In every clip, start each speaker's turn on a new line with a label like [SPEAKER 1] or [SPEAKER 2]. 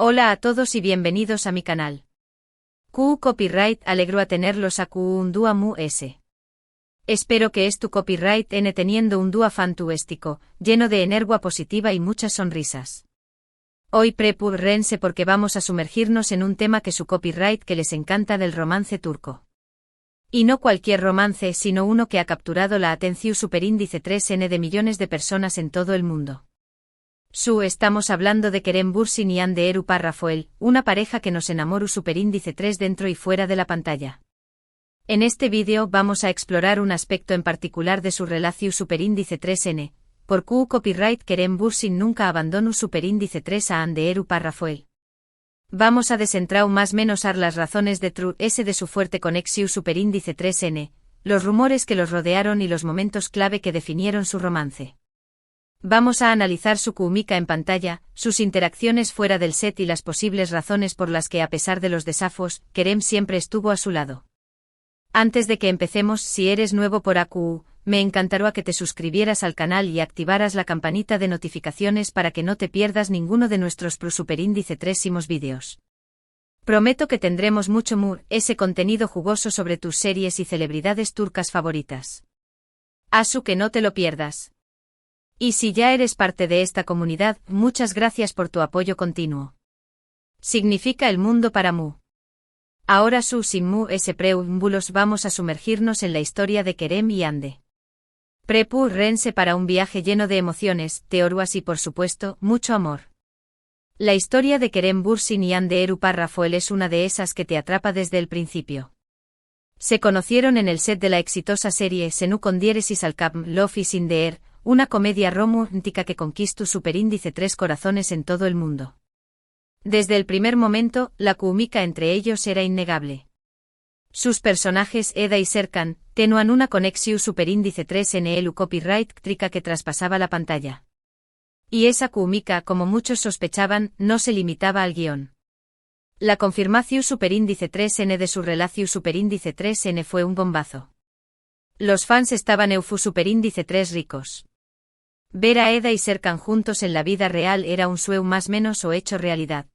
[SPEAKER 1] Hola a todos y bienvenidos a mi canal. QU Copyright alegro a tenerlos a QU un dúa mu s. Espero que es tu copyright n teniendo un dúa fantuéstico, lleno de energía positiva y muchas sonrisas. Hoy prepúrense porque vamos a sumergirnos en un tema que su copyright que les encanta del romance turco. Y no cualquier romance sino uno que ha capturado la atención superíndice 3N de millones de personas en todo el mundo. Estamos hablando de Kerem Bürsin y Hande Erupar Rafael, una pareja que nos enamoró superíndice 3 dentro y fuera de la pantalla. En este vídeo vamos a explorar un aspecto en particular de su relación superíndice 3N, por QU Copyright Kerem Bürsin nunca abandonó superíndice 3 a Hande Erupar Rafael. Vamos a descentrar más menos las razones de de su fuerte conexión superíndice 3N, los rumores que los rodearon y los momentos clave que definieron su romance. Vamos a analizar su química en pantalla, sus interacciones fuera del set y las posibles razones por las que a pesar de los desafíos, Kerem siempre estuvo a su lado. Antes de que empecemos, si eres nuevo por AQU, me encantaría que te suscribieras al canal y activaras la campanita de notificaciones para que no te pierdas ninguno de nuestros superíndice 3 vídeos. Prometo que tendremos mucho ese contenido jugoso sobre tus series y celebridades turcas favoritas. Asu que no te lo pierdas. Y si ya eres parte de esta comunidad, muchas gracias por tu apoyo continuo. Significa el mundo para mu. Ahora sin ese preámbulos vamos a sumergirnos en la historia de Kerem y Hande. Prepúrense para un viaje lleno de emociones, teorías y por supuesto, mucho amor. La historia de Kerem Bürsin y Hande Erupar Rafael es una de esas que te atrapa desde el principio. Se conocieron en el set de la exitosa serie Senu Kondieres y Salkam Love is in the Air, una comedia romántica que conquistó superíndice 3 corazones en todo el mundo. Desde el primer momento, la química entre ellos era innegable. Sus personajes Eda y Serkan tenían una conexión superíndice 3 en el copyright trica que traspasaba la pantalla. Y esa química, como muchos sospechaban, no se limitaba al guión. La confirmación superíndice 3N de su relación superíndice 3N fue un bombazo. Los fans estaban superíndice 3 ricos. Ver a Eda y Serkan juntos en la vida real era un sueño más menos o hecho realidad.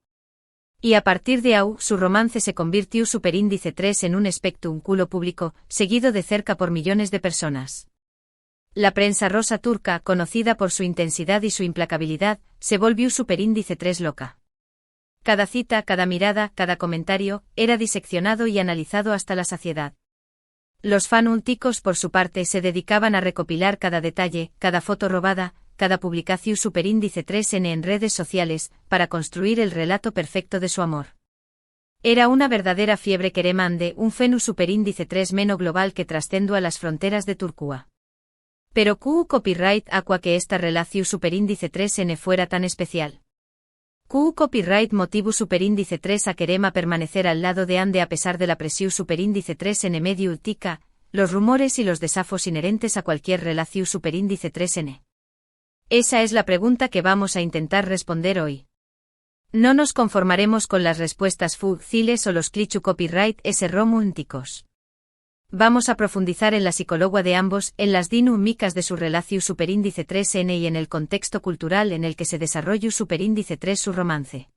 [SPEAKER 1] Y a partir de ahí, su romance se convirtió superíndice 3 en un espectáculo público, seguido de cerca por millones de personas. La prensa rosa turca, conocida por su intensidad y su implacabilidad, se volvió superíndice 3 loca. Cada cita, cada mirada, cada comentario, era diseccionado y analizado hasta la saciedad. Los fanáticos por su parte se dedicaban a recopilar cada detalle, cada foto robada, cada publicación superíndice 3N en redes sociales, para construir el relato perfecto de su amor. Era una verdadera fiebre Kerem Hande, un fenómeno superíndice 3 meno global que trascendió a las fronteras de Turquía. Pero QU Copyright aqua que esta relación superíndice 3N fuera tan especial. QU Copyright motivo superíndice 3 a Kerem a permanecer al lado de Hande a pesar de la presión superíndice 3N medio ultica, los rumores y los desafíos inherentes a cualquier relación superíndice 3N. Esa es la pregunta que vamos a intentar responder hoy. No nos conformaremos con las respuestas fáciles o los clichés copyright ese románticos. Vamos a profundizar en la psicología de ambos, en las dinámicas de su relación superíndice 3N y en el contexto cultural en el que se desarrolló superíndice 3 su romance.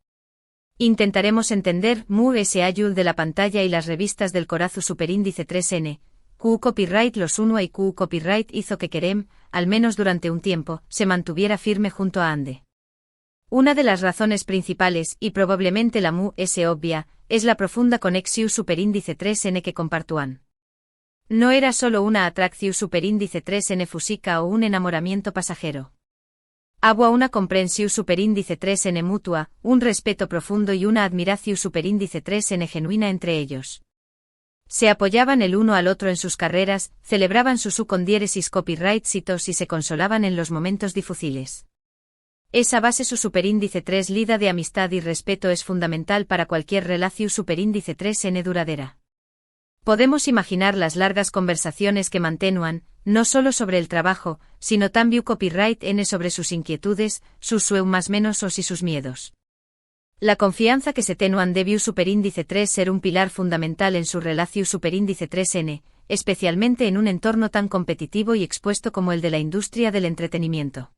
[SPEAKER 1] Intentaremos entender ese ayul de la pantalla y las revistas del corazón superíndice 3N, QU Copyright los uno y QU Copyright hizo que Kerem, al menos durante un tiempo, se mantuviera firme junto a Hande. Una de las razones principales, y probablemente la obvia, es la profunda conexión superíndice 3N que compartúan. No era solo una atracción superíndice 3N fúsica o un enamoramiento pasajero. Había una comprensión superíndice 3N mutua, un respeto profundo y una admiración superíndice 3N genuina entre ellos. Se apoyaban el uno al otro en sus carreras, celebraban sus condieresis copyright hitos y se consolaban en los momentos difíciles. Esa base su superíndice 3 lida de amistad y respeto es fundamental para cualquier relación superíndice 3N duradera. Podemos imaginar las largas conversaciones que mantenían, no solo sobre el trabajo, sino también copyright N sobre sus inquietudes, sus sueños más menos y sus miedos. La confianza que se tenían debió superíndice 3 ser un pilar fundamental en su relación superíndice 3N, especialmente en un entorno tan competitivo y expuesto como el de la industria del entretenimiento.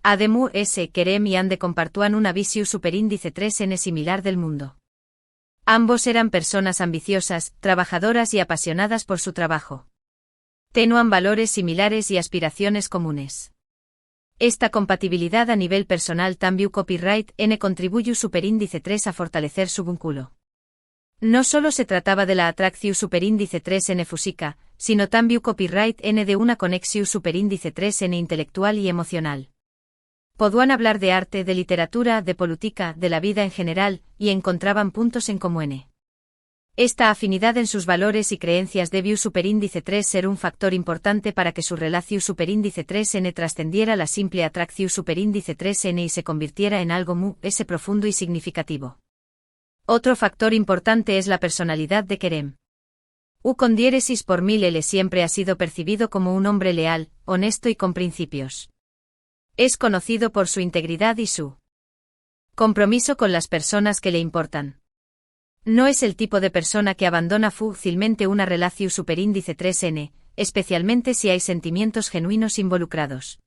[SPEAKER 1] Ademu S. Kerem y Ande compartúan una visión superíndice 3n similar del mundo. Ambos eran personas ambiciosas, trabajadoras y apasionadas por su trabajo. Tenían valores similares y aspiraciones comunes. Esta compatibilidad a nivel personal también copyright n contribuye superíndice 3 a fortalecer su vínculo. No solo se trataba de la atracción superíndice 3n física, sino también copyright n de una conexión superíndice 3n intelectual y emocional. Podían hablar de arte, de literatura, de política, de la vida en general, y encontraban puntos en común. Esta afinidad en sus valores y creencias debió superíndice 3 ser un factor importante para que su relación superíndice 3n trascendiera la simple atracción superíndice 3n y se convirtiera en algo profundo y significativo. Otro factor importante es la personalidad de Kerem. Con diéresis por 1000 él siempre ha sido percibido como un hombre leal, honesto y con principios. Es conocido por su integridad y su compromiso con las personas que le importan. No es el tipo de persona que abandona fácilmente una relación superíndice 3n, especialmente si hay sentimientos genuinos involucrados.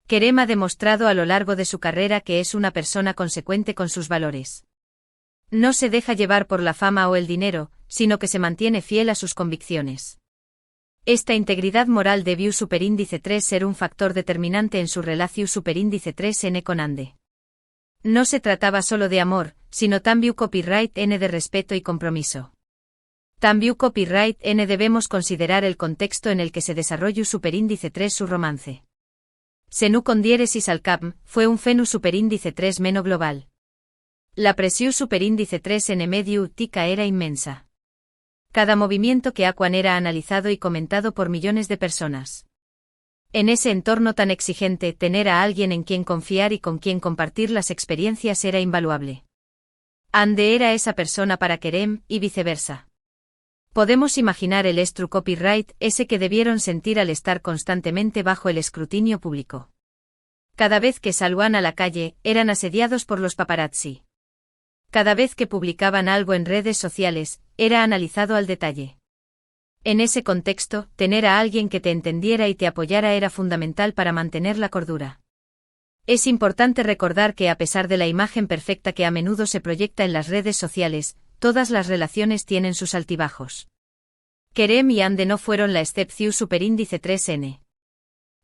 [SPEAKER 1] Kerem ha demostrado a lo largo de su carrera que es una persona consecuente con sus valores. No se deja llevar por la fama o el dinero, sino que se mantiene fiel a sus convicciones. Esta integridad moral debió superíndice 3 ser un factor determinante en su relación superíndice 3n con Ande. No se trataba solo de amor, sino también copyright n de respeto y compromiso. También copyright n debemos considerar el contexto en el que se desarrolló superíndice 3 su romance. Senú con diéresis al cap, fue un fenu superíndice 3 menos global. La presión superíndice 3 n medio tica era inmensa. Cada movimiento que Aquan era analizado y comentado por millones de personas. En ese entorno tan exigente, tener a alguien en quien confiar y con quien compartir las experiencias era invaluable. Ande era esa persona para Kerem, y viceversa. Podemos imaginar el estru copyright ese que debieron sentir al estar constantemente bajo el escrutinio público. Cada vez que salían a la calle, eran asediados por los paparazzi. Cada vez que publicaban algo en redes sociales, era analizado al detalle. En ese contexto, tener a alguien que te entendiera y te apoyara era fundamental para mantener la cordura. Es importante recordar que a pesar de la imagen perfecta que a menudo se proyecta en las redes sociales, todas las relaciones tienen sus altibajos. Kerem y Ande no fueron la excepción superíndice 3n.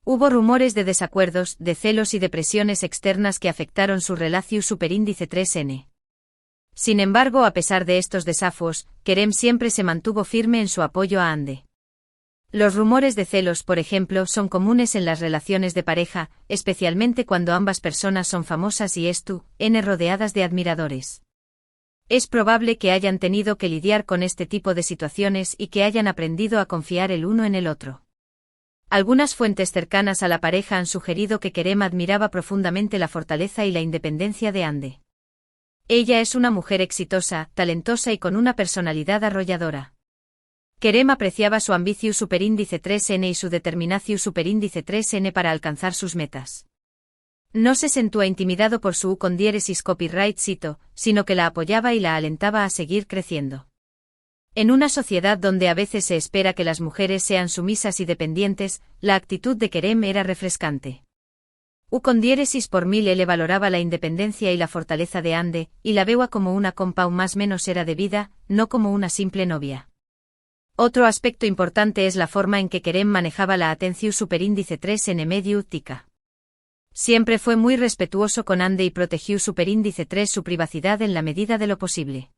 [SPEAKER 1] Hubo rumores de desacuerdos, de celos y de presiones externas que afectaron su relación superíndice 3n. Sin embargo, a pesar de estos desafíos, Kerem siempre se mantuvo firme en su apoyo a Ande. Los rumores de celos, por ejemplo, son comunes en las relaciones de pareja, especialmente cuando ambas personas son famosas y rodeadas de admiradores. Es probable que hayan tenido que lidiar con este tipo de situaciones y que hayan aprendido a confiar el uno en el otro. Algunas fuentes cercanas a la pareja han sugerido que Kerem admiraba profundamente la fortaleza y la independencia de Ande. Ella es una mujer exitosa, talentosa y con una personalidad arrolladora. Kerem apreciaba su ambición superíndice 3n y su determinación superíndice 3n para alcanzar sus metas. No se sentía intimidado por su con diéresis copyright cito, sino que la apoyaba y la alentaba a seguir creciendo. En una sociedad donde a veces se espera que las mujeres sean sumisas y dependientes, la actitud de Kerem era refrescante. Con diéresis por 1000 le valoraba la independencia y la fortaleza de Ande, y la veía como una compa más menos era de vida, no como una simple novia. Otro aspecto importante es la forma en que Kerem manejaba la atención superíndice 3n medio tica. Siempre fue muy respetuoso con Ande y protegió superíndice 3 su privacidad en la medida de lo posible.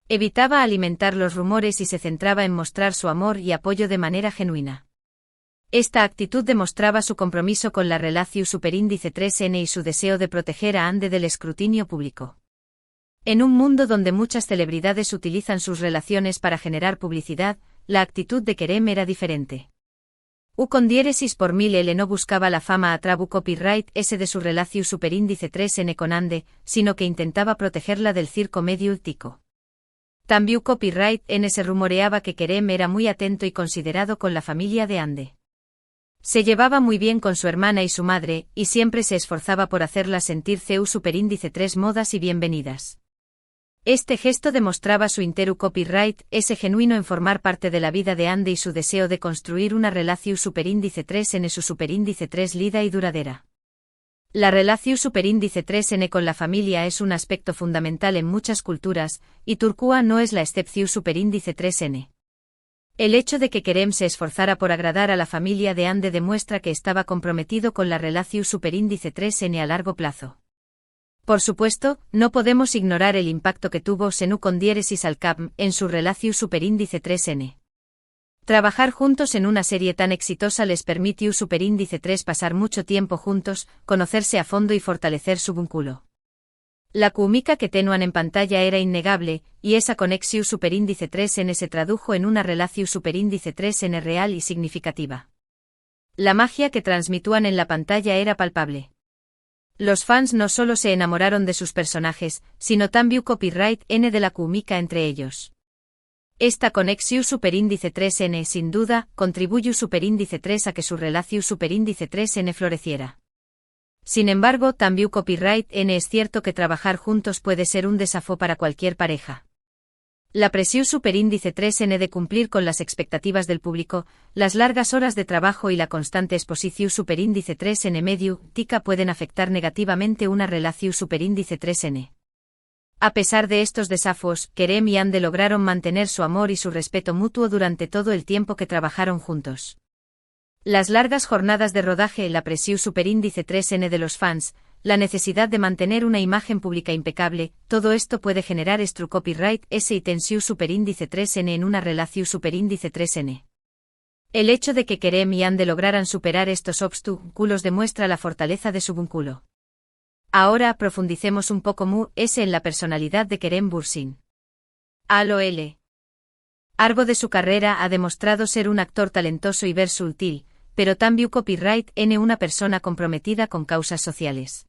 [SPEAKER 1] Evitaba alimentar los rumores y se centraba en mostrar su amor y apoyo de manera genuina. Esta actitud demostraba su compromiso con la relación superíndice 3n y su deseo de proteger a Ande del escrutinio público. En un mundo donde muchas celebridades utilizan sus relaciones para generar publicidad, la actitud de Kerem era diferente. Con diéresis por 1000 él no buscaba la fama a trabu copyright ese de su relación superíndice 3n con Ande, sino que intentaba protegerla del circo medio tico. También copyright n se rumoreaba que Kerem era muy atento y considerado con la familia de Ande. Se llevaba muy bien con su hermana y su madre, y siempre se esforzaba por hacerlas sentir superíndice 3 modas y bienvenidas. Este gesto demostraba su interu copyright, ese genuino en formar parte de la vida de Ande y su deseo de construir una relación superíndice 3 en su superíndice 3 lida y duradera. La relación superíndice 3N con la familia es un aspecto fundamental en muchas culturas, y Turquía no es la excepción superíndice 3N. El hecho de que Kerem se esforzara por agradar a la familia de Ande demuestra que estaba comprometido con la relación superíndice 3N a largo plazo. Por supuesto, no podemos ignorar el impacto que tuvo Senu con diéresis al cap en su relación superíndice 3N. Trabajar juntos en una serie tan exitosa les permitió superíndice 3 pasar mucho tiempo juntos, conocerse a fondo y fortalecer su vínculo. La química que tenuan en pantalla era innegable, y esa conexión superíndice 3N se tradujo en una relación superíndice 3N real y significativa. La magia que transmitúan en la pantalla era palpable. Los fans no solo se enamoraron de sus personajes, sino también copyright N de la química entre ellos. Esta conexión superíndice 3N sin duda contribuyó superíndice 3 a que su relación superíndice 3N floreciera. Sin embargo, también copyright N es cierto que trabajar juntos puede ser un desafío para cualquier pareja. La presión superíndice 3N de cumplir con las expectativas del público, las largas horas de trabajo y la constante exposición superíndice 3N medio tica pueden afectar negativamente una relación superíndice 3N. A pesar de estos desafíos, Kerem y Ande lograron mantener su amor y su respeto mutuo durante todo el tiempo que trabajaron juntos. Las largas jornadas de rodaje, la presión superíndice 3N de los fans, la necesidad de mantener una imagen pública impecable, todo esto puede generar copyright S y tensión superíndice 3N en una relación superíndice 3N. El hecho de que Kerem y Ande lograran superar estos obstáculos demuestra la fortaleza de su vínculo. Ahora profundicemos un poco en la personalidad de Kerem Bürsin. A lo largo de su carrera ha demostrado ser un actor talentoso y versátil, pero también copyright N una persona comprometida con causas sociales.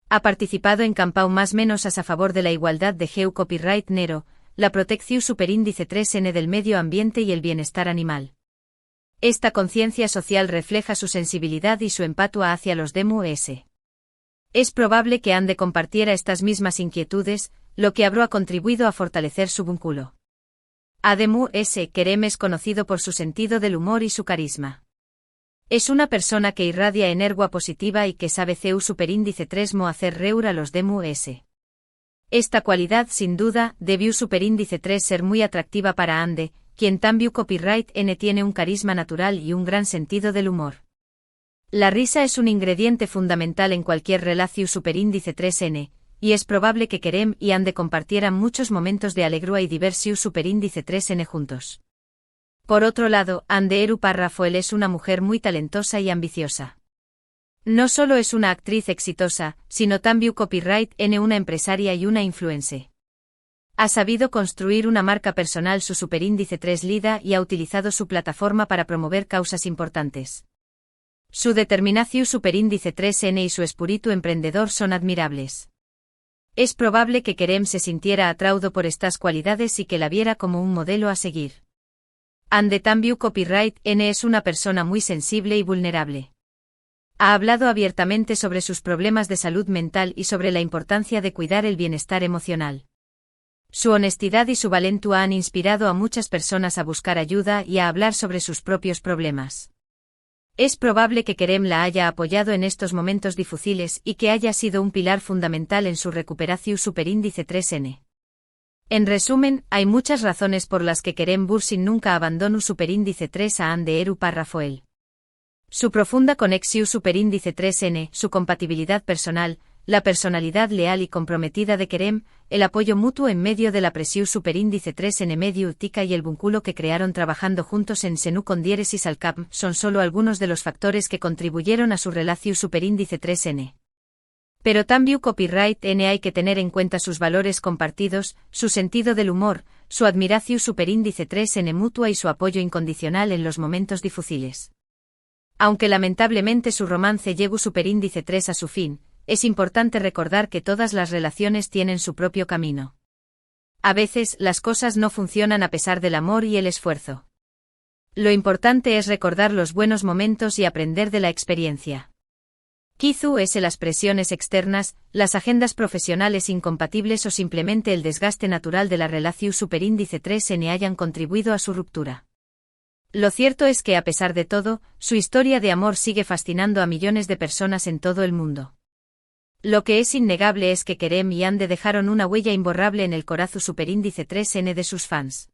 [SPEAKER 1] Ha participado en campañas más menos a favor de la igualdad de género copyright Nero, la protección superíndice 3N del medio ambiente y el bienestar animal. Esta conciencia social refleja su sensibilidad y su empatia hacia los DMUS. Es probable que Ande compartiera estas mismas inquietudes, lo que habrá contribuido a fortalecer su vínculo. Además, Kerem es conocido por su sentido del humor y su carisma. Es una persona que irradia energía positiva y que sabe CEU superíndice 3 hacer reír a los DMUS. Esta cualidad sin duda debió superíndice 3 ser muy atractiva para Ande, quien también copyright N tiene un carisma natural y un gran sentido del humor. La risa es un ingrediente fundamental en cualquier relación superíndice 3N, y es probable que Kerem y Ande compartieran muchos momentos de alegría y diversión superíndice 3N juntos. Por otro lado, Ande Eru Parrafoel es una mujer muy talentosa y ambiciosa. No solo es una actriz exitosa, sino también copyright N una empresaria y una influencer. Ha sabido construir una marca personal su superíndice 3 Lida y ha utilizado su plataforma para promover causas importantes. Su determinación superíndice 3N y su espíritu emprendedor son admirables. Es probable que Kerem se sintiera atraído por estas cualidades y que la viera como un modelo a seguir. Ande también copyright N es una persona muy sensible y vulnerable. Ha hablado abiertamente sobre sus problemas de salud mental y sobre la importancia de cuidar el bienestar emocional. Su honestidad y su valentía han inspirado a muchas personas a buscar ayuda y a hablar sobre sus propios problemas. Es probable que Kerem la haya apoyado en estos momentos difíciles y que haya sido un pilar fundamental en su recuperación superíndice 3N. En resumen, hay muchas razones por las que Kerem Bürsin nunca abandonó superíndice 3 a Ande Eru Parrafoel. Su profunda conexión superíndice 3N, su compatibilidad personal, la personalidad leal y comprometida de Kerem, el apoyo mutuo en medio de la presión superíndice 3N medio tica y el vínculo que crearon trabajando juntos en Senu con diéresis al cap son solo algunos de los factores que contribuyeron a su relación superíndice 3N. Pero también copyright N hay que tener en cuenta sus valores compartidos, su sentido del humor, su admiración superíndice 3N mutua y su apoyo incondicional en los momentos difíciles. Aunque lamentablemente su romance llegó superíndice 3 a su fin, es importante recordar que todas las relaciones tienen su propio camino. A veces las cosas no funcionan a pesar del amor y el esfuerzo. Lo importante es recordar los buenos momentos y aprender de la experiencia. Quizás las presiones externas, las agendas profesionales incompatibles o simplemente el desgaste natural de la relación superíndice 3N hayan contribuido a su ruptura. Lo cierto es que a pesar de todo, su historia de amor sigue fascinando a millones de personas en todo el mundo. Lo que es innegable es que Kerem y Ande dejaron una huella imborrable en el corazón superíndice 3N de sus fans.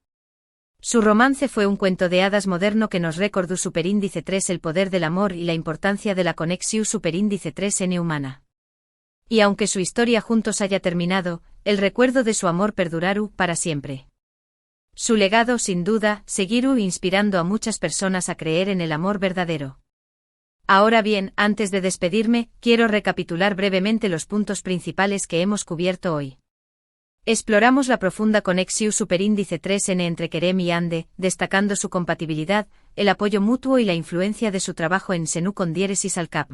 [SPEAKER 1] Su romance fue un cuento de hadas moderno que nos recordó superíndice 3 el poder del amor y la importancia de la conexión superíndice 3N humana. Y aunque su historia juntos haya terminado, el recuerdo de su amor perdurará para siempre. Su legado, sin duda, seguirá inspirando a muchas personas a creer en el amor verdadero. Ahora bien, antes de despedirme, quiero recapitular brevemente los puntos principales que hemos cubierto hoy. Exploramos la profunda conexión superíndice 3N entre Kerem y Ande, destacando su compatibilidad, el apoyo mutuo y la influencia de su trabajo en Senu con Diéresis al Cap.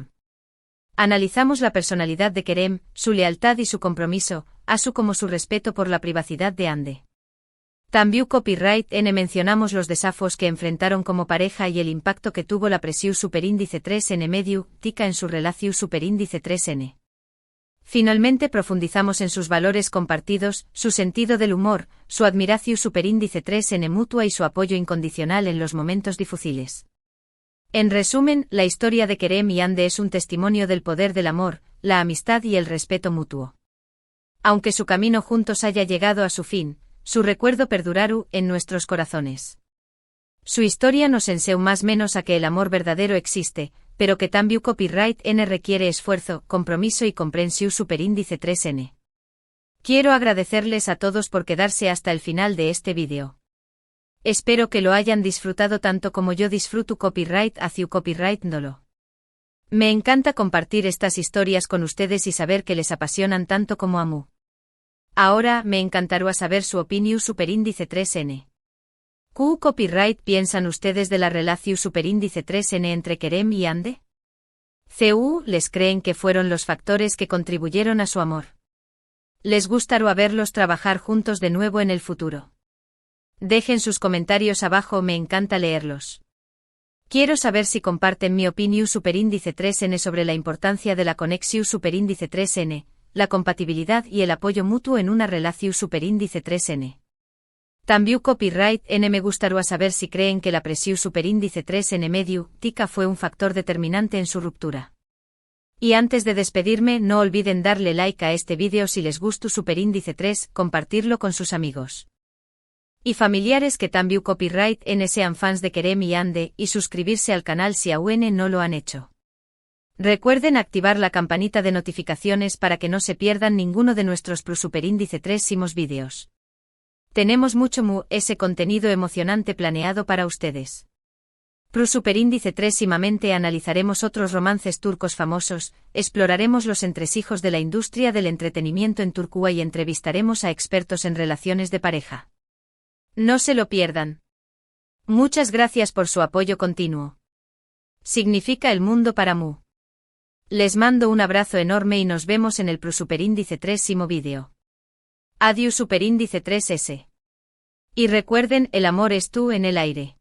[SPEAKER 1] Analizamos la personalidad de Kerem, su lealtad y su compromiso, así como su respeto por la privacidad de Ande. También Copyright N mencionamos los desafíos que enfrentaron como pareja y el impacto que tuvo la presión superíndice 3N medio, tica en su relación superíndice 3N. Finalmente profundizamos en sus valores compartidos, su sentido del humor, su admiración superíndice 3N mutua y su apoyo incondicional en los momentos difíciles. En resumen, la historia de Kerem y Ande es un testimonio del poder del amor, la amistad y el respeto mutuo. Aunque su camino juntos haya llegado a su fin, su recuerdo perdurará en nuestros corazones. Su historia nos enseña más menos a que el amor verdadero existe, pero que también Copyright N requiere esfuerzo, compromiso y comprensión superíndice 3N. Quiero agradecerles a todos por quedarse hasta el final de este vídeo. Espero que lo hayan disfrutado tanto como yo disfruto Copyright hacia Copyright Ndolo. Me encanta compartir estas historias con ustedes y saber que les apasionan tanto como a mí. Ahora me encantará saber su opinión superíndice 3N. ¿Qué copyright piensan ustedes de la relación superíndice 3N entre Kerem y Ande? ¿Les creen que fueron los factores que contribuyeron a su amor? ¿Les gustaría verlos trabajar juntos de nuevo en el futuro? Dejen sus comentarios abajo, me encanta leerlos. Quiero saber si comparten mi opinión superíndice 3N sobre la importancia de la conexión superíndice 3N, la compatibilidad y el apoyo mutuo en una relación superíndice 3N. También Copyright N me gustaría saber si creen que la presión superíndice 3N medio, tica fue un factor determinante en su ruptura. Y antes de despedirme, no olviden darle like a este vídeo si les gustó superíndice 3, compartirlo con sus amigos y familiares que también Copyright N sean fans de Kerem y Ande, y suscribirse al canal si aún no lo han hecho. Recuerden activar la campanita de notificaciones para que no se pierdan ninguno de nuestros superíndice 3 vídeos. Tenemos mucho ese contenido emocionante planeado para ustedes. Superíndice 3 analizaremos otros romances turcos famosos, exploraremos los entresijos de la industria del entretenimiento en Turquía y entrevistaremos a expertos en relaciones de pareja. No se lo pierdan. Muchas gracias por su apoyo continuo. Significa el mundo para mí. Les mando un abrazo enorme y nos vemos en el superíndice 3 vídeo. Adiós superíndice 3S. Y recuerden, el amor es tú en el aire.